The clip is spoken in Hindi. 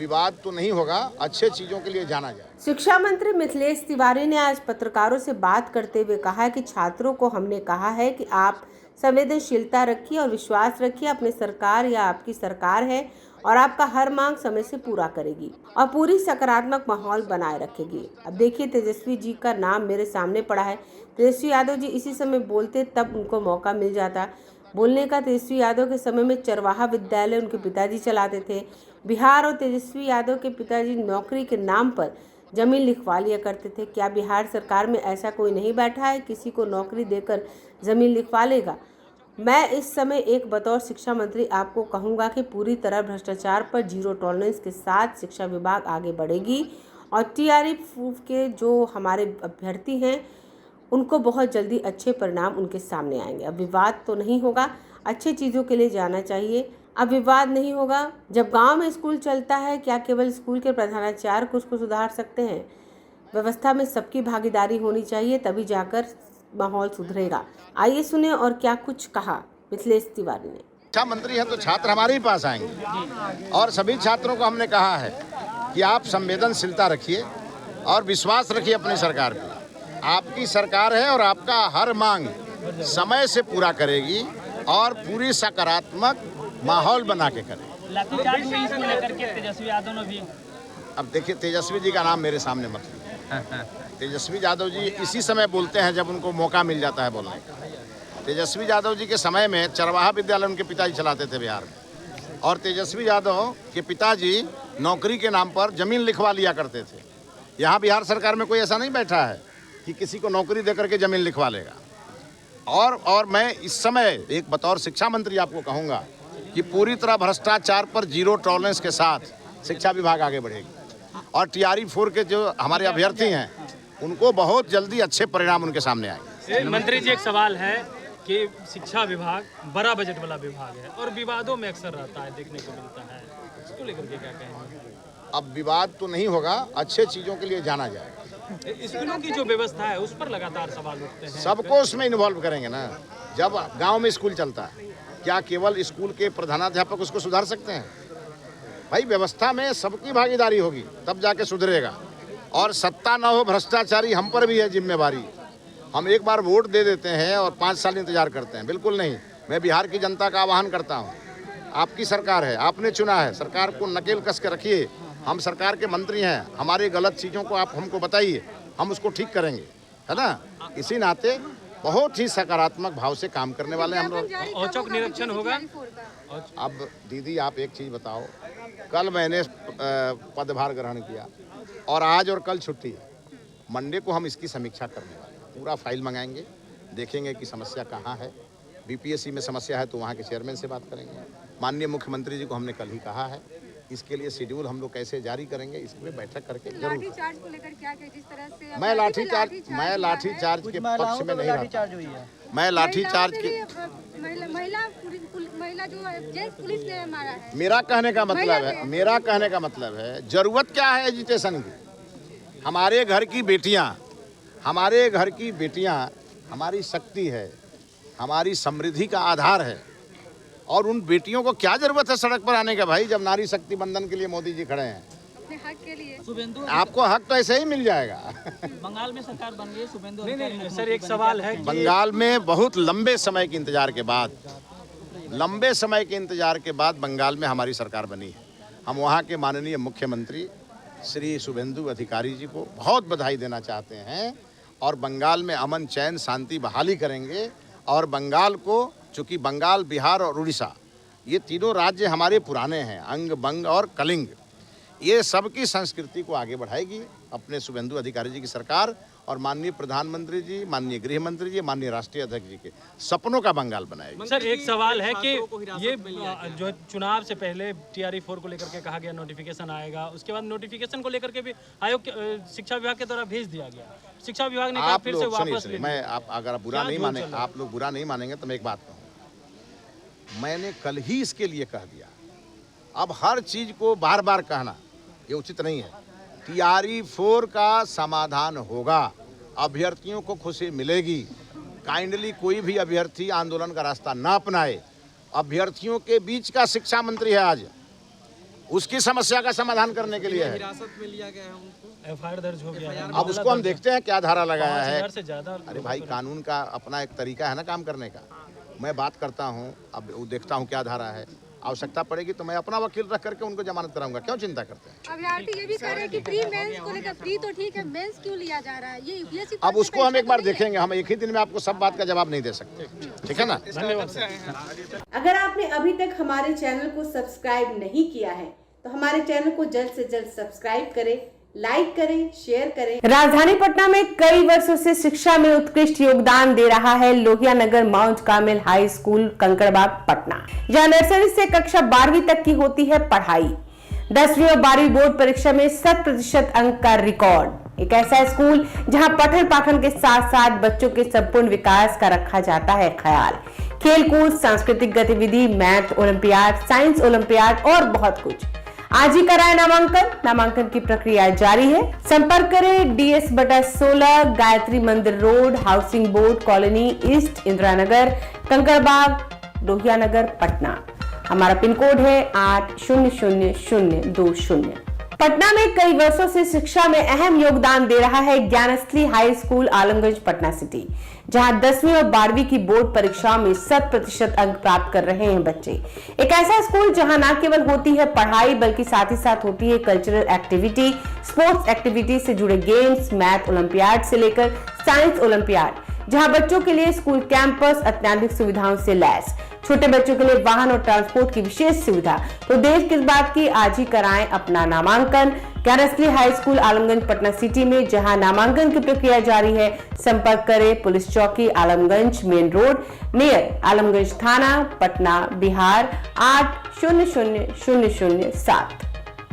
विवाद तो नहीं होगा, अच्छे चीजों के लिए जाना जाए। शिक्षा मंत्री मिथिलेश तिवारी ने आज पत्रकारों से बात करते हुए कहा कि छात्रों को हमने कहा है कि आप संवेदनशीलता रखिए और विश्वास रखिए, अपनी सरकार या आपकी सरकार है और आपका हर मांग समय से पूरा करेगी और पूरी सकारात्मक माहौल बनाए रखेगी। अब देखिए, तेजस्वी जी का नाम मेरे सामने पड़ा है। तेजस्वी यादव जी इसी समय बोलते तब उनको मौका मिल जाता बोलने का। तेजस्वी यादव के समय में चरवाहा विद्यालय उनके पिताजी चलाते थे। बिहार और तेजस्वी यादव के पिताजी नौकरी के नाम पर जमीन लिखवा लिया करते थे। क्या बिहार सरकार में ऐसा कोई नहीं बैठा है किसी को नौकरी देकर जमीन लिखवा लेगा? मैं इस समय एक बतौर शिक्षा मंत्री आपको कहूँगा कि पूरी तरह भ्रष्टाचार पर जीरो टॉलरेंस के साथ शिक्षा विभाग आगे बढ़ेगी और टीआरई के जो हमारे अभ्यर्थी हैं उनको बहुत जल्दी अच्छे परिणाम उनके सामने आएंगे। अब विवाद तो नहीं होगा, अच्छे चीज़ों के लिए जाना चाहिए। अब विवाद नहीं होगा। जब गांव में स्कूल चलता है, क्या केवल स्कूल के प्रधानाचार्य कुछ को सुधार सकते हैं? व्यवस्था में सबकी भागीदारी होनी चाहिए, तभी जाकर माहौल सुधरेगा। आइए सुने और क्या कुछ कहा मिथिलेश तिवारी ने। शिक्षा मंत्री है तो छात्र हमारे ही पास आएंगे और सभी छात्रों को हमने कहा है कि आप संवेदनशीलता रखिए और विश्वास रखिए अपनी सरकार पे। आपकी सरकार है और आपका हर मांग समय से पूरा करेगी और पूरी सकारात्मक माहौल बना के करेगी। लाठीचार्ज में इसको लेकर के तेजस्वी यादव ने भी, अब देखिए, तेजस्वी जी का नाम मेरे सामने मत लीजिए। तेजस्वी यादव जी इसी समय बोलते हैं जब उनको मौका मिल जाता है बोलने का। तेजस्वी यादव जी के समय में चरवाहा विद्यालय उनके पिताजी चलाते थे बिहार में, और तेजस्वी यादव के पिताजी नौकरी के नाम पर जमीन लिखवा लिया करते थे। यहाँ बिहार सरकार में कोई ऐसा नहीं बैठा है कि किसी को नौकरी दे करके जमीन लिखवा लेगा। और मैं इस समय एक बतौर शिक्षा मंत्री आपको कहूँगा कि पूरी तरह भ्रष्टाचार पर जीरो टॉलरेंस के साथ शिक्षा विभाग आगे बढ़ेगी और टीआरई 4 के जो हमारे अभ्यर्थी हैं उनको बहुत जल्दी अच्छे परिणाम उनके सामने आएंगे। मंत्री जी, एक सवाल है कि शिक्षा विभाग बड़ा बजट वाला विभाग है और विवादों में अक्सर रहता है, देखने को मिलता है, इसको लेकर के क्या कहेंगे? अब विवाद तो नहीं होगा, अच्छे चीज़ों के लिए जाना जाएगा। स्कूलों की जो व्यवस्था है उस पर लगातार सवाल उठते हैं। सबको उसमें इन्वॉल्व करेंगे ना। जब गांव में स्कूल चलता है, क्या केवल स्कूल के प्रधानाध्यापक उसको सुधार सकते हैं? भाई, व्यवस्था में सबकी भागीदारी होगी तब जाके सुधरेगा। और सत्ता न हो, भ्रष्टाचारी हम पर भी है जिम्मेवारी। हम एक बार वोट दे देते हैं और 5 साल इंतजार करते हैं, बिल्कुल नहीं। मैं बिहार की जनता का आह्वान करता हूँ, आपकी सरकार है, आपने चुना है, सरकार को नकेल कस के रखिए। हम सरकार के मंत्री हैं, हमारी गलत चीज़ों को आप हमको बताइए, हम उसको ठीक करेंगे, है ना। इसी नाते बहुत ही सकारात्मक भाव से काम करने वाले हम लोग। औचक निरीक्षण होगा। अब दीदी, आप एक चीज़ बताओ, कल मैंने पदभार ग्रहण किया और आज और कल छुट्टी है। मंडे को हम इसकी समीक्षा करने वाले हैं, पूरा फाइल मंगाएंगे, देखेंगे कि समस्या कहाँ है। बीपीएससी में समस्या है तो वहाँ के चेयरमैन से बात करेंगे। माननीय मुख्यमंत्री जी को हमने कल ही कहा है, इसके लिए शेड्यूल हम लोग कैसे जारी करेंगे, इसमें बैठक करके जरूर। लाठीचार्ज को लेकर क्या क्या जिस तरह से मैं लाठीचार्ज के पक्ष में नहीं रहता। मैं लाठीचार्ज के महिला जो जेंट्स पुलिस ने मारा है। मेरा कहने का मतलब है जरूरत क्या है एजुकेशन की? हमारे घर की बेटियां हमारी शक्ति है, हमारी समृद्धि का आधार है। और उन बेटियों को क्या जरूरत है सड़क पर आने का? भाई, जब नारी शक्ति बंधन के लिए मोदी जी खड़े हैं, अपने हक के लिए। आपको हक तो ऐसे ही मिल जाएगा। बंगाल में सरकार बन रही है, शुभेंदु नहीं, सर एक सवाल है। बंगाल में बहुत लंबे समय के इंतजार के बाद बंगाल में हमारी सरकार बनी है। हम वहाँ के माननीय मुख्यमंत्री श्री शुभेंदु अधिकारी जी को बहुत बधाई देना चाहते हैं और बंगाल में अमन, चैन, शांति बहाली करेंगे। और बंगाल को, चूँकि बंगाल, बिहार और उड़ीसा ये तीनों राज्य हमारे पुराने हैं, अंग, बंग और कलिंग, ये सबकी संस्कृति को आगे बढ़ाएगी अपने शुभेंदु अधिकारी जी की सरकार। और माननीय प्रधानमंत्री जी, माननीय गृह मंत्री जी, माननीय राष्ट्रीय अध्यक्ष जी के सपनों का बंगाल बनाएगी। सर एक सवाल है कि ये जो चुनाव से पहले टीआरई 4 को लेकर के कहा गया नोटिफिकेशन आएगा, उसके बाद नोटिफिकेशन को लेकर के भी आयोग शिक्षा विभाग के द्वारा भेज दिया गया। शिक्षा विभाग ने कहा फिर से वापस ले। मैं अगर आप लोग बुरा नहीं मानेंगे तो मैं एक बात कहूँ, मैंने कल ही इसके लिए कह दिया। अब हर चीज को बार बार कहना ये उचित नहीं है। टीआरई 4 का समाधान होगा, अभ्यर्थियों को खुशी मिलेगी। काइंडली कोई भी अभ्यर्थी आंदोलन का रास्ता ना अपनाए। अभ्यर्थियों के बीच का शिक्षा मंत्री है आज, उसकी समस्या का समाधान करने के लिए है। हिरासत में लिया गया है उनको, एफआईआर दर्ज हो गया है। अब उसको हम देखते हैं क्या धारा लगाया है। 5000 से ज्यादा। अरे भाई, कानून का अपना एक तरीका है ना काम करने का। मैं बात करता हूँ, अब वो देखता हूँ क्या धारा है, आवश्यकता पड़ेगी तो मैं अपना वकील रख करके उनको जमानत कराऊंगा। क्यों चिंता करते हैं? अभ्यर्थी ये भी कह रहे हैं कि प्री मेंस को लेकर, प्री तो ठीक है, मेंस क्यों लिया जा रहा है? ये यूपीएससी अब उसको हम एक बार देखेंगे। हम एक ही दिन में आपको सब बात का जवाब नहीं दे सकते, ठीक है ना? अगर आपने अभी तक हमारे चैनल को सब्सक्राइब नहीं किया है तो हमारे चैनल को जल्द से जल्द सब्सक्राइब करें, लाइक करें, शेयर करें। राजधानी पटना में कई वर्षों से शिक्षा में उत्कृष्ट योगदान दे रहा है Lohia Nagar mount Carmel high school Kankarbagh Patna, जहां नर्सरी से कक्षा 12वीं तक की होती है पढ़ाई। 10वीं और 12वीं बोर्ड परीक्षा में 100% अंक का रिकॉर्ड। एक ऐसा स्कूल जहां पठन पाठन के साथ साथ बच्चों के संपूर्ण विकास का रखा जाता है ख्याल। खेलकूद, सांस्कृतिक गतिविधि, मैथ ओलंपियाड, साइंस ओलंपियाड और बहुत कुछ। आज ही कराए नामांकन की प्रक्रिया जारी है। संपर्क करें DS/16 Gayatri Mandir road, housing board colony east, Indira Nagar, Kankarbagh, Lohia Nagar, Patna. हमारा पिन कोड है 800020। पटना में कई वर्षों से शिक्षा में अहम योगदान दे रहा है Gyansthali high school Alamganj Patna city, जहां 10वीं और 12वीं की बोर्ड परीक्षाओं में 100% अंक प्राप्त कर रहे हैं बच्चे। एक ऐसा स्कूल जहां न केवल होती है पढ़ाई बल्कि साथ ही साथ होती है कल्चरल एक्टिविटी, स्पोर्ट्स एक्टिविटी से जुड़े गेम्स, मैथ ओलंपियाड से लेकर साइंस ओलंपियाड, जहां बच्चों के लिए स्कूल कैंपस अत्याधुनिक सुविधाओं से लैस, छोटे बच्चों के लिए वाहन और ट्रांसपोर्ट की विशेष सुविधा। तो देर किस बात की, आज ही कराएं अपना नामांकन Gyansthali high school Alamganj Patna city में, जहां नामांकन की प्रक्रिया जारी है। संपर्क करें पुलिस चौकी Alamganj main road near Alamganj थाना, पटना, बिहार 800007।